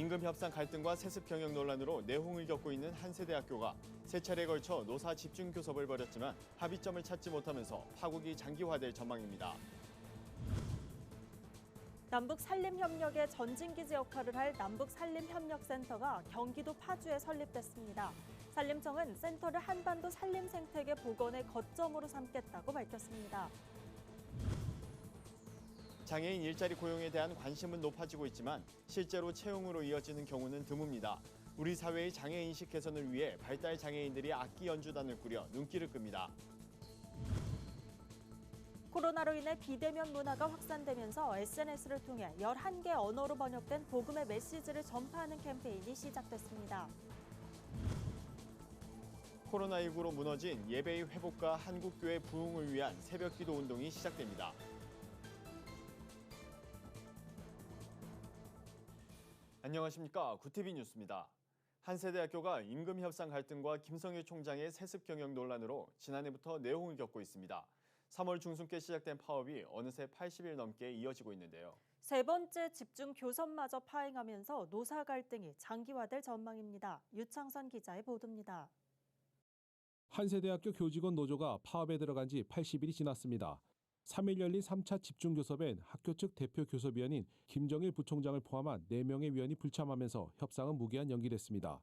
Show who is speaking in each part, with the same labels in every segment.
Speaker 1: 임금 협상 갈등과 세습 경영 논란으로 내홍을 겪고 있는 한세대학교가 세 차례에 걸쳐 노사 집중 교섭을 벌였지만 합의점을 찾지 못하면서 파국이 장기화될 전망입니다.
Speaker 2: 남북산림협력의 전진기지 역할을 할 남북산림협력센터가 경기도 파주에 설립됐습니다. 산림청은 센터를 한반도 산림 생태계 복원의 거점으로 삼겠다고 밝혔습니다.
Speaker 1: 장애인 일자리 고용에 대한 관심은 높아지고 있지만 실제로 채용으로 이어지는 경우는 드뭅니다. 우리 사회의 장애인식 개선을 위해 발달 장애인들이 악기 연주단을 꾸려 눈길을 끕니다.
Speaker 2: 코로나로 인해 비대면 문화가 확산되면서 SNS를 통해 11개 언어로 번역된 복음의 메시지를 전파하는 캠페인이 시작됐습니다.
Speaker 1: 코로나19로 무너진 예배의 회복과 한국교회 부흥을 위한 새벽기도 운동이 시작됩니다. 안녕하십니까. 구티비 뉴스입니다. 한세대학교가 임금 협상 갈등과 김성일 총장의 세습 경영 논란으로 지난해부터 내홍을 겪고 있습니다. 3월 중순께 시작된 파업이 어느새 80일 넘게 이어지고 있는데요.
Speaker 2: 세 번째 집중 교섭마저 파행하면서 노사 갈등이 장기화될 전망입니다. 유창선 기자의 보도입니다.
Speaker 3: 한세대학교 교직원 노조가 파업에 들어간 지 80일이 지났습니다. 3일 열린 3차 집중교섭엔 학교 측 대표 교섭위원인 김정일 부총장을 포함한 4명의 위원이 불참하면서 협상은 무기한 연기됐습니다.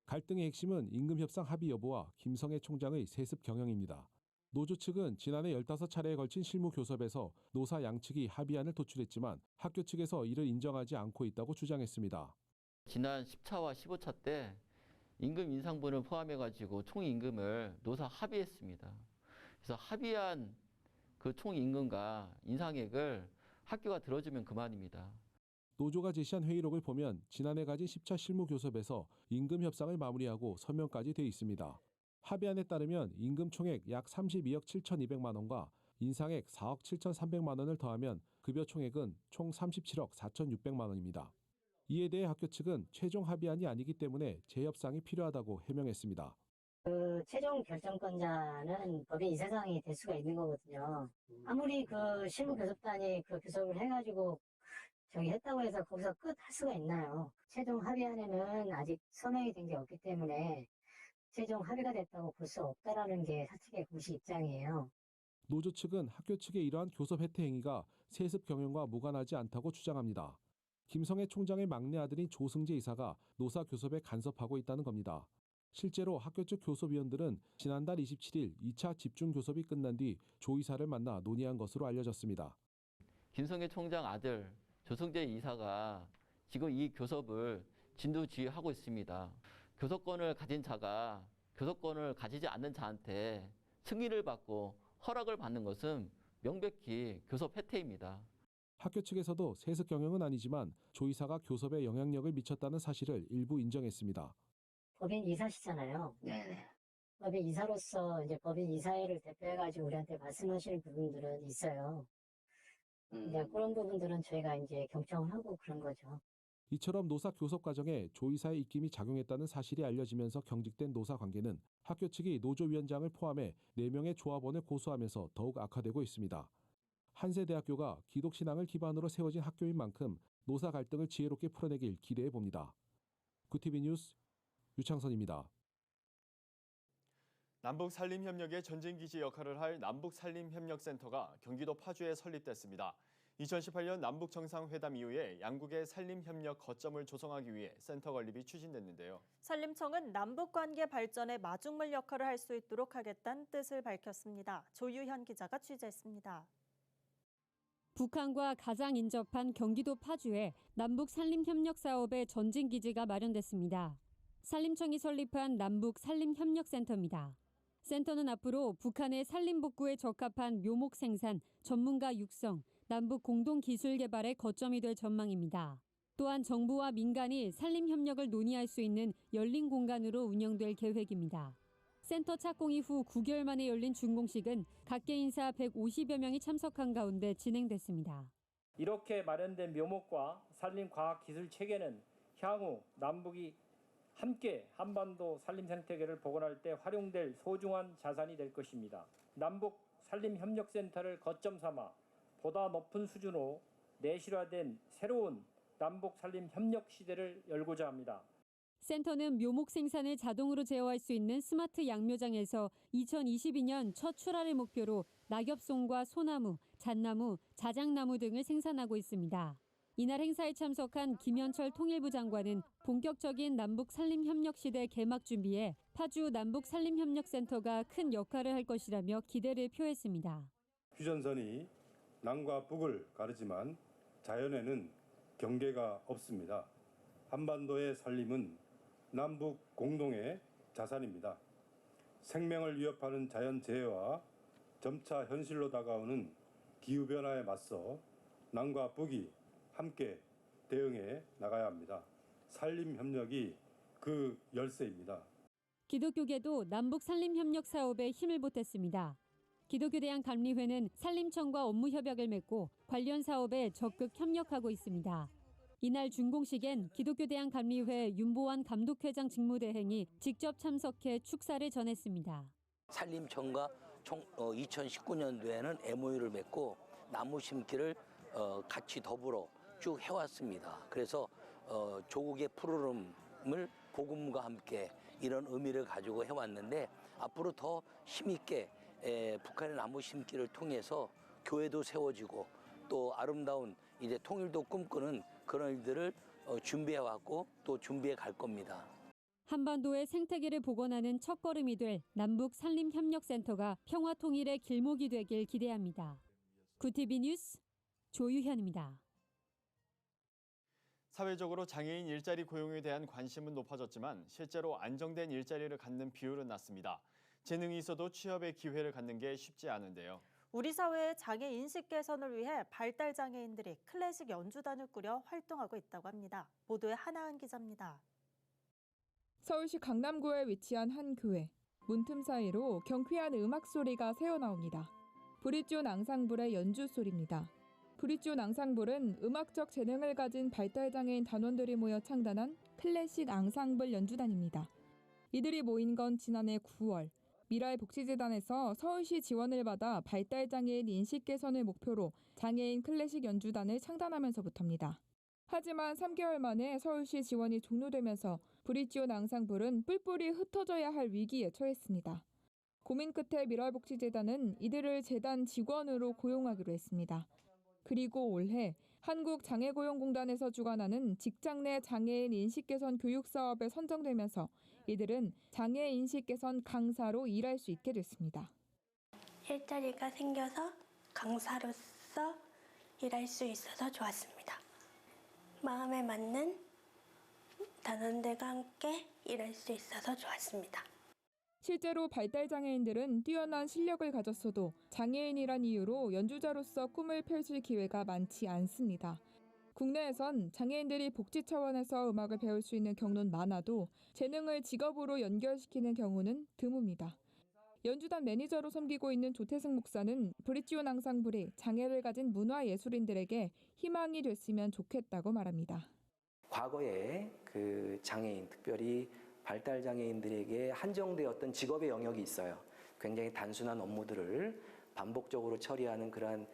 Speaker 3: 갈등의 핵심은 임금 협상 합의 여부와 김성애 총장의 세습 경영입니다. 노조 측은 지난해 15차례에 걸친 실무 교섭에서 노사 양측이 합의안을 도출했지만 학교 측에서 이를 인정하지 않고 있다고 주장했습니다.
Speaker 4: 지난 10차와 15차 때 임금 인상분을 포함해가지고 총임금을 노사 합의했습니다. 그래서 합의한 그 총임금과 인상액을 학교가 들어주면 그만입니다.
Speaker 3: 노조가 제시한 회의록을 보면 지난해 가진 10차 실무 교섭에서 임금 협상을 마무리하고 서명까지 돼 있습니다. 합의안에 따르면 임금 총액 약 32억 7,200만 원과 인상액 4억 7,300만 원을 더하면 급여 총액은 총 37억 4,600만 원입니다. 이에 대해 학교 측은 최종 합의안이 아니기 때문에 재협상이 필요하다고 해명했습니다.
Speaker 5: 최종 결정권자는 법인 이사장이 될 수가 있는 거거든요. 아무리 그 실무교섭단이 그 교섭을 해가지고 했다고 해서 거기서 끝 할 수가 있나요? 최종 합의안에는 아직 서명이 된 게 없기 때문에 최종 합의가 됐다고 볼 수 없다라는 게 사측의 공식 입장이에요.
Speaker 3: 노조 측은 학교 측의 이러한 교섭 혜택 행위가 세습 경영과 무관하지 않다고 주장합니다. 김성애 총장의 막내 아들인 조승재 이사가 노사 교섭에 간섭하고 있다는 겁니다. 실제로 학교 측 교섭위원들은 지난달 27일 2차 집중 교섭이 끝난 뒤 조 이사를 만나 논의한 것으로 알려졌습니다.
Speaker 4: 김성애 총장 아들 조승재 이사가 지금 이 교섭을 진두지휘하고 있습니다. 교섭권을 가진 자가 교섭권을 가지지 않는 자한테 승인을 받고 허락을 받는 것은 명백히 교섭 혜택입니다.
Speaker 3: 학교 측에서도 세습 경영은 아니지만 조 이사가 교섭에 영향력을 미쳤다는 사실을 일부 인정했습니다.
Speaker 5: 법인 이사시잖아요. 네. 법인 이사로서 이제 법인 이사회를 대표해가지고 우리한테 말씀하시는 부분들은 있어요. 이제 그런 부분들은 저희가 이제 경청을 하고 그런 거죠.
Speaker 3: 이처럼 노사 교섭 과정에 조 이사의 입김이 작용했다는 사실이 알려지면서 경직된 노사 관계는 학교 측이 노조위원장을 포함해 4명의 조합원을 고소하면서 더욱 악화되고 있습니다. 한세대학교가 기독신앙을 기반으로 세워진 학교인 만큼 노사 갈등을 지혜롭게 풀어내길 기대해 봅니다. 구티비 뉴스 유창선입니다.
Speaker 1: 남북산림협력의 전진기지 역할을 할 남북산림협력센터가 경기도 파주에 설립됐습니다. 2018년 남북정상회담 이후에 양국의 산림협력 거점을 조성하기 위해 센터 건립이 추진됐는데요.
Speaker 2: 산림청은 남북관계 발전에 마중물 역할을 할 수 있도록 하겠다는 뜻을 밝혔습니다. 조유현 기자가 취재했습니다.
Speaker 6: 북한과 가장 인접한 경기도 파주에 남북산림협력 사업의 전진기지가 마련됐습니다. 산림청이 설립한 남북산림협력센터입니다. 센터는 앞으로 북한의 산림 복구에 적합한 묘목 생산, 전문가 육성, 남북 공동 기술 개발의 거점이 될 전망입니다. 또한 정부와 민간이 산림 협력을 논의할 수 있는 열린 공간으로 운영될 계획입니다. 센터 착공 이후 9개월 만에 열린 준공식은 각계 인사 150여 명이 참석한 가운데 진행됐습니다.
Speaker 7: 이렇게 마련된 묘목과 산림과학기술 체계는 향후 남북이 함께 한반도 산림 생태계를 복원할 때 활용될 소중한 자산이 될 것입니다. 남북 산림협력센터를 거점 삼아 보다 높은 수준으로 내실화된 새로운 남북 산림 협력 시대를 열고자 합니다.
Speaker 6: 센터는 묘목 생산을 자동으로 제어할 수 있는 스마트 양묘장에서 2022년 첫 출하를 목표로 낙엽송과 소나무, 잣나무, 자작나무 등을 생산하고 있습니다. 이날 행사에 참석한 김현철 통일부 장관은 본격적인 남북 산림협력 시대 개막 준비에 파주 남북산림협력센터가 큰 역할을 할 것이라며 기대를 표했습니다.
Speaker 8: 휴전선이 남과 북을 가르지만 자연에는 경계가 없습니다. 한반도의 산림은 남북 공동의 자산입니다. 생명을 위협하는 자연재해와 점차 현실로 다가오는 기후변화에 맞서 남과 북이 함께 대응해 나가야 합니다. 산림협력이 그 열쇠입니다.
Speaker 6: 기독교계도 남북 산림협력 사업에 힘을 보탰습니다. 기독교대한감리회는 산림청과 업무 협약을 맺고 관련 사업에 적극 협력하고 있습니다. 이날 준공식엔 기독교대한감리회 윤보환 감독회장 직무대행이 직접 참석해 축사를 전했습니다.
Speaker 9: 산림청과 2019년도에는 MOU를 맺고 나무 심기를 같이 더불어 쭉 해왔습니다. 그래서 조국의 푸르름을 복음과 함께 이런 의미를 가지고 해왔는데 앞으로 더 힘있게 북한의 나무 심기를 통해서 교회도 세워지고 또 아름다운 이제 통일도 꿈꾸는 그런 일들을 준비해왔고 또 준비해 갈 겁니다.
Speaker 6: 한반도의 생태계를 복원하는 첫걸음이 될 남북 산림협력센터가 평화 통일의 길목이 되길 기대합니다. 구티비 뉴스 조유현입니다.
Speaker 1: 사회적으로 장애인 일자리 고용에 대한 관심은 높아졌지만 실제로 안정된 일자리를 갖는 비율은 낮습니다. 재능이 있어도 취업의 기회를 갖는 게 쉽지 않은데요.
Speaker 2: 우리 사회의 장애 인식 개선을 위해 발달 장애인들이 클래식 연주단을 꾸려 활동하고 있다고 합니다. 보도에 하나은 기자입니다.
Speaker 10: 서울시 강남구에 위치한 한 교회. 문틈 사이로 경쾌한 음악 소리가 새어나옵니다. 브릿존 앙상블의 연주 소리입니다. 브릿존 앙상블은 음악적 재능을 가진 발달장애인 단원들이 모여 창단한 클래식 앙상블 연주단입니다. 이들이 모인 건 지난해 9월. 미라의복지재단에서 서울시 지원을 받아 발달장애인 인식 개선을 목표로 장애인 클래식 연주단을 창단하면서부터입니다. 하지만 3개월 만에 서울시 지원이 종료되면서 브릿존 앙상블은 뿔뿔이 흩어져야 할 위기에 처했습니다. 고민 끝에 미라의복지재단은 이들을 재단 직원으로 고용하기로 했습니다. 그리고 올해 한국장애고용공단에서 주관하는 직장 내 장애인 인식 개선 교육 사업에 선정되면서 이들은 장애 인식 개선 강사로 일할 수 있게 됐습니다.
Speaker 11: 일자리가 생겨서 강사로서 일할 수 있어서 좋았습니다. 마음에 맞는 단원들과 함께 일할 수 있어서 좋았습니다.
Speaker 10: 실제로 발달장애인들은 뛰어난 실력을 가졌어도 장애인이란 이유로 연주자로서 꿈을 펼칠 기회가 많지 않습니다. 국내에선 장애인들이 복지 차원에서 음악을 배울 수 있는 경우는 많아도 재능을 직업으로 연결시키는 경우는 드뭅니다. 연주단 매니저로 섬기고 있는 조태승 목사는 브릿존 앙상블이 장애를 가진 문화예술인들에게 희망이 됐으면 좋겠다고 말합니다.
Speaker 12: 과거에 그 장애인, 특별히 발달장애인들에게 한정되었던 직업의 영역이 있어요. 굉장히 단순한 업무들을 반복적으로 처리하는 그러한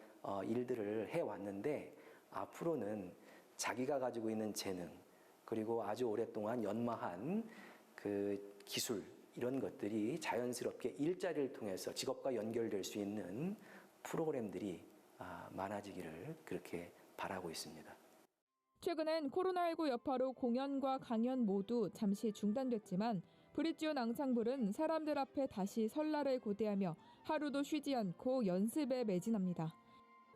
Speaker 12: 일들을 해왔는데 앞으로는 자기가 가지고 있는 재능 그리고 아주 오랫동안 연마한 그 기술 이런 것들이 자연스럽게 일자리를 통해서 직업과 연결될 수 있는 프로그램들이 많아지기를 그렇게 바라고 있습니다.
Speaker 10: 최근엔 코로나19 여파로 공연과 강연 모두 잠시 중단됐지만 브릿존 앙상블은 사람들 앞에 다시 설 날을 고대하며 하루도 쉬지 않고 연습에 매진합니다.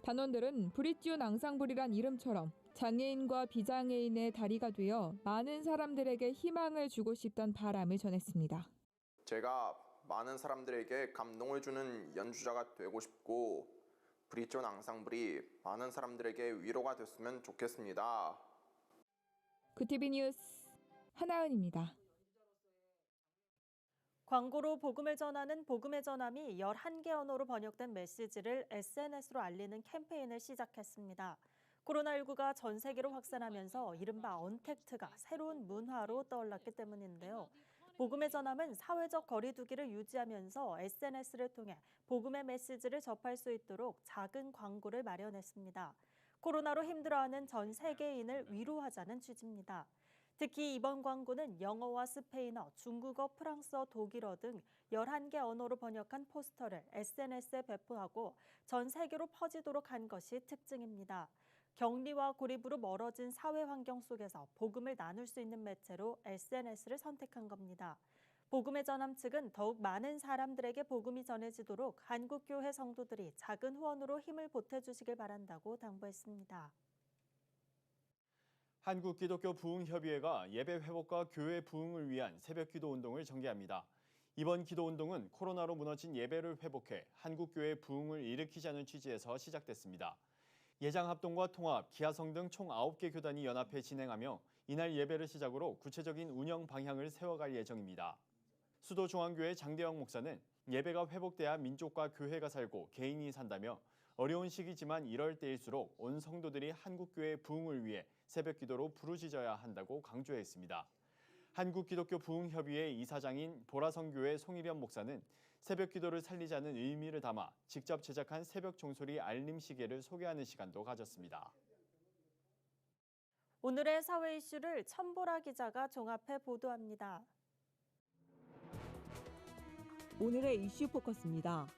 Speaker 10: 단원들은 브릿존 앙상블이란 이름처럼 장애인과 비장애인의 다리가 되어 많은 사람들에게 희망을 주고 싶다는 바람을 전했습니다.
Speaker 13: 제가 많은 사람들에게 감동을 주는 연주자가 되고 싶고 브릿존 앙상블이 많은 사람들에게 위로가 됐으면 좋겠습니다.
Speaker 10: 구티비 뉴스 하나은입니다.
Speaker 2: 광고로 복음을 전하는 복음의 전함이 11개 언어로 번역된 메시지를 SNS로 알리는 캠페인을 시작했습니다. 코로나19가 전 세계로 확산하면서 이른바 언택트가 새로운 문화로 떠올랐기 때문인데요. 복음의 전함은 사회적 거리 두기를 유지하면서 SNS를 통해 복음의 메시지를 접할 수 있도록 작은 광고를 마련했습니다. 코로나로 힘들어하는 전 세계인을 위로하자는 취지입니다. 특히 이번 광고는 영어와 스페인어, 중국어, 프랑스어, 독일어 등 11개 언어로 번역한 포스터를 SNS에 배포하고 전 세계로 퍼지도록 한 것이 특징입니다. 격리와 고립으로 멀어진 사회 환경 속에서 복음을 나눌 수 있는 매체로 SNS를 선택한 겁니다. 복음의 전함 측은 더욱 많은 사람들에게 복음이 전해지도록 한국교회 성도들이 작은 후원으로 힘을 보태주시길 바란다고 당부했습니다.
Speaker 1: 한국기독교 부흥협의회가 예배 회복과 교회 부흥을 위한 새벽 기도 운동을 전개합니다. 이번 기도 운동은 코로나로 무너진 예배를 회복해 한국교회 부흥을 일으키자는 취지에서 시작됐습니다. 예장합동과 통합, 기아성 등 총 9개 교단이 연합해 진행하며 이날 예배를 시작으로 구체적인 운영 방향을 세워갈 예정입니다. 수도중앙교회 장대영 목사는 예배가 회복돼야 민족과 교회가 살고 개인이 산다며 어려운 시기지만 이럴 때일수록 온 성도들이 한국교회 부흥을 위해 새벽 기도로 부르짖어야 한다고 강조했습니다. 한국기독교 부흥협의회 이사장인 보라성교회 송일현 목사는 새벽 기도를 살리자는 의미를 담아 직접 제작한 새벽 종소리 알림 시계를 소개하는 시간도 가졌습니다.
Speaker 2: 오늘의 사회 이슈를 천보라 기자가 종합해 보도합니다.
Speaker 14: 오늘의 이슈 포커스입니다.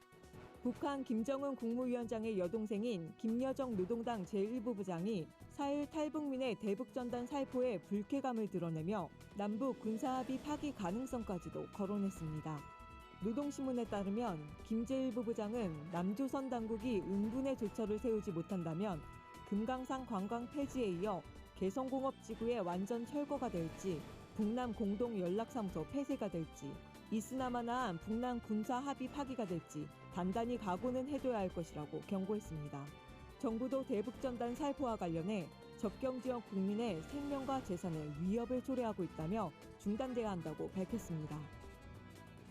Speaker 14: 북한 김정은 국무위원장의 여동생인 김여정 노동당 제1부부장이 4일 탈북민의 대북전단 살포에 불쾌감을 드러내며 남북 군사합의 파기 가능성까지도 거론했습니다. 노동신문에 따르면 김 제1부부장은 남조선 당국이 응분의 조처를 세우지 못한다면 금강산 관광 폐지에 이어 개성공업지구의 완전 철거가 될지 북남 공동연락사무소 폐쇄가 될지 이스나마나한 북남 군사합의 파기가 될지 단단히 각오는 해둬야 할 것이라고 경고했습니다. 정부도 대북전단 살포와 관련해 접경지역 국민의 생명과 재산에 위협을 초래하고 있다며 중단돼야 한다고 밝혔습니다.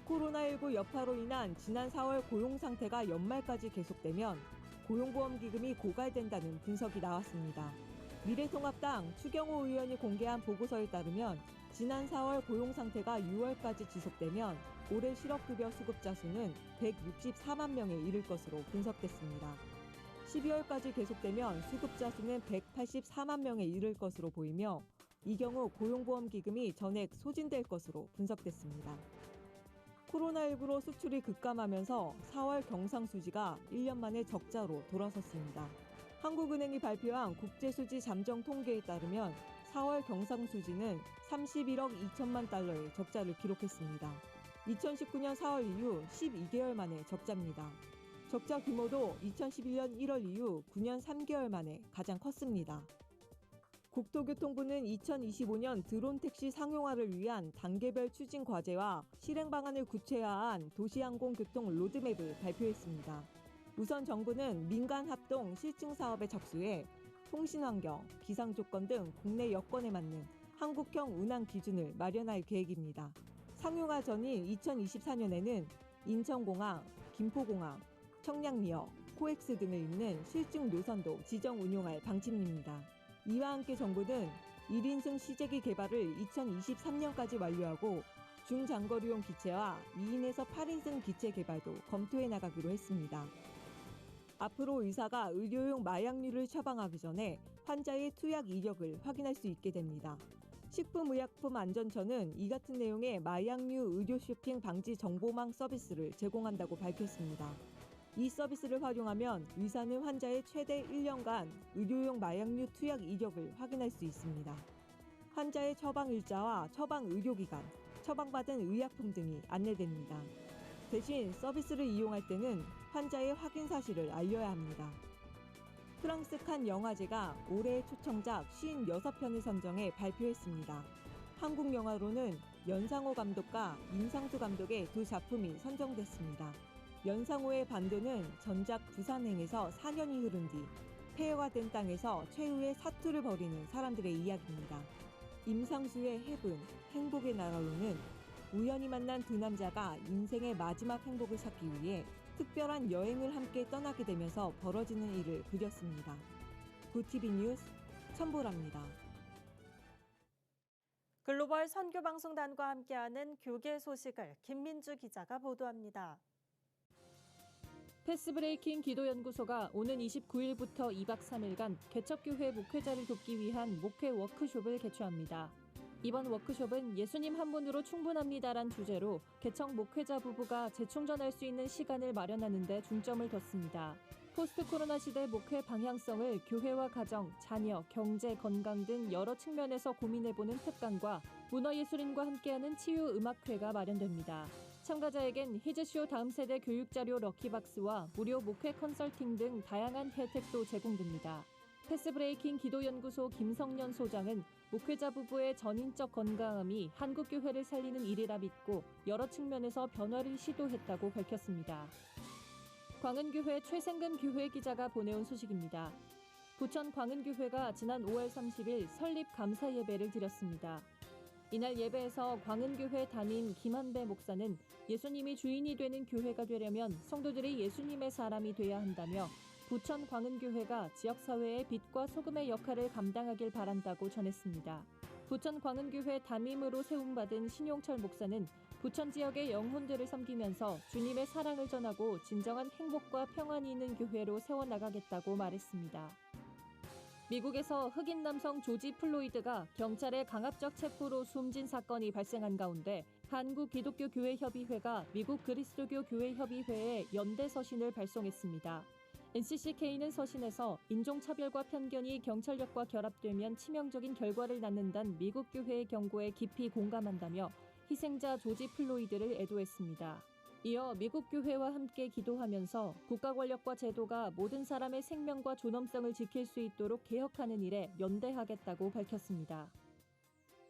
Speaker 14: 코로나19 여파로 인한 지난 4월 고용 상태가 연말까지 계속되면 고용보험기금이 고갈된다는 분석이 나왔습니다. 미래통합당 추경호 의원이 공개한 보고서에 따르면 지난 4월 고용 상태가 6월까지 지속되면 올해 실업급여 수급자 수는 164만 명에 이를 것으로 분석됐습니다. 12월까지 계속되면 수급자 수는 184만 명에 이를 것으로 보이며 이 경우 고용보험기금이 전액 소진될 것으로 분석됐습니다. 코로나19로 수출이 급감하면서 4월 경상수지가 1년 만에 적자로 돌아섰습니다. 한국은행이 발표한 국제수지 잠정 통계에 따르면 4월 경상수지는 31억 2천만 달러의 적자를 기록했습니다. 2019년 4월 이후 12개월 만에 적자입니다. 적자 규모도 2011년 1월 이후 9년 3개월 만에 가장 컸습니다. 국토교통부는 2025년 드론 택시 상용화를 위한 단계별 추진 과제와 실행 방안을 구체화한 도시항공교통 로드맵을 발표했습니다. 우선 정부는 민간 합동 실증 사업에 착수해 통신환경, 기상조건 등 국내 여건에 맞는 한국형 운항 기준을 마련할 계획입니다. 상용화 전인 2024년에는 인천공항, 김포공항, 청량리역, 코엑스 등을 잇는 실증 노선도 지정 운용할 방침입니다. 이와 함께 정부는 1인승 시제기 개발을 2023년까지 완료하고 중장거리용 기체와 2인에서 8인승 기체 개발도 검토해 나가기로 했습니다. 앞으로 의사가 의료용 마약류를 처방하기 전에 환자의 투약 이력을 확인할 수 있게 됩니다. 식품의약품안전처는 이 같은 내용의 마약류 의료 쇼핑 방지 정보망 서비스를 제공한다고 밝혔습니다. 이 서비스를 활용하면 의사는 환자의 최대 1년간 의료용 마약류 투약 이력을 확인할 수 있습니다. 환자의 처방일자와 처방의료기간, 처방받은 의약품 등이 안내됩니다. 대신 서비스를 이용할 때는 환자의 확인 사실을 알려야 합니다. 프랑스 칸 영화제가 올해의 초청작 56편을 선정해 발표했습니다. 한국 영화로는 연상호 감독과 임상수 감독의 두 작품이 선정됐습니다. 연상호의 반도는 전작 부산행에서 4년이 흐른 뒤 폐허가 된 땅에서 최후의 사투를 벌이는 사람들의 이야기입니다. 임상수의 해분, 행복의 나라로는 우연히 만난 두 남자가 인생의 마지막 행복을 찾기 위해 특별한 여행을 함께 떠나게 되면서 벌어지는 일을 그렸습니다. 구TV 뉴스 천보라입니다.
Speaker 2: 글로벌 선교방송단과 함께하는 교계 소식을 김민주 기자가 보도합니다. 패스브레이킹 기도연구소가 오는 29일부터 2박 3일간 개척교회 목회자를 돕기 위한 목회 워크숍을 개최합니다. 이번 워크숍은 예수님 한 분으로 충분합니다란 주제로 개척 목회자 부부가 재충전할 수 있는 시간을 마련하는 데 중점을 뒀습니다. 포스트 코로나 시대 목회 방향성을 교회와 가정, 자녀, 경제, 건강 등 여러 측면에서 고민해보는 특강과 문화예술인과 함께하는 치유음악회가 마련됩니다. 참가자에겐 히즈쇼 다음 세대 교육자료 럭키박스와 무료 목회 컨설팅 등 다양한 혜택도 제공됩니다. 패스브레이킹 기도연구소 김성년 소장은 목회자 부부의 전인적 건강함이 한국교회를 살리는 일이라 믿고 여러 측면에서 변화를 시도했다고 밝혔습니다. 광은교회 최생금 교회 기자가 보내온 소식입니다. 부천 광은교회가 지난 5월 30일 설립 감사 예배를 드렸습니다. 이날 예배에서 광은교회 담임 김한배 목사는 예수님이 주인이 되는 교회가 되려면 성도들이 예수님의 사람이 돼야 한다며 부천 광은교회가 지역사회의 빛과 소금의 역할을 감당하길 바란다고 전했습니다. 부천 광은교회 담임으로 세움받은 신용철 목사는 부천 지역의 영혼들을 섬기면서 주님의 사랑을 전하고 진정한 행복과 평안이 있는 교회로 세워나가겠다고 말했습니다. 미국에서 흑인 남성 조지 플로이드가 경찰의 강압적 체포로 숨진 사건이 발생한 가운데 한국기독교교회협의회가 미국 그리스도교 교회협의회에 연대 서신을 발송했습니다. NCCK는 서신에서 인종차별과 편견이 경찰력과 결합되면 치명적인 결과를 낳는다는 미국 교회의 경고에 깊이 공감한다며 희생자 조지 플로이드를 애도했습니다. 이어 미국 교회와 함께 기도하면서 국가 권력과 제도가 모든 사람의 생명과 존엄성을 지킬 수 있도록 개혁하는 일에 연대하겠다고 밝혔습니다.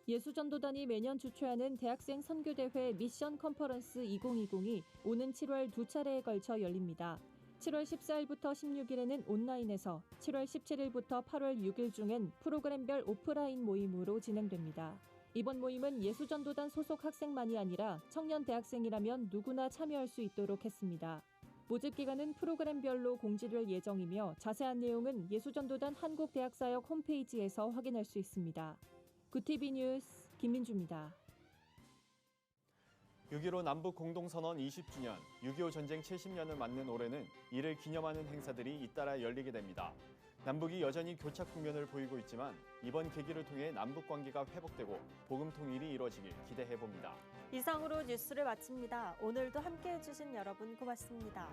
Speaker 2: 예수전도단이 매년 주최하는 대학생 선교대회 미션 컨퍼런스 2020이 오는 7월 두 차례에 걸쳐 열립니다. 7월 14일부터 16일에는 온라인에서 7월 17일부터 8월 6일 중엔 프로그램별 오프라인 모임으로 진행됩니다. 이번 모임은 예수전도단 소속 학생만이 아니라 청년 대학생이라면 누구나 참여할 수 있도록 했습니다. 모집 기간은 프로그램별로 공지될 예정이며 자세한 내용은 예수전도단 한국대학사역 홈페이지에서 확인할 수 있습니다. 구TV 뉴스 김민주입니다.
Speaker 1: 6.15 남북 공동선언 20주년, 6.25 전쟁 70년을 맞는 올해는 이를 기념하는 행사들이 잇따라 열리게 됩니다. 남북이 여전히 교착 국면을 보이고 있지만 이번 계기를 통해 남북 관계가 회복되고 복음 통일이 이루어지길 기대해봅니다.
Speaker 2: 이상으로 뉴스를 마칩니다. 오늘도 함께해 주신 여러분 고맙습니다.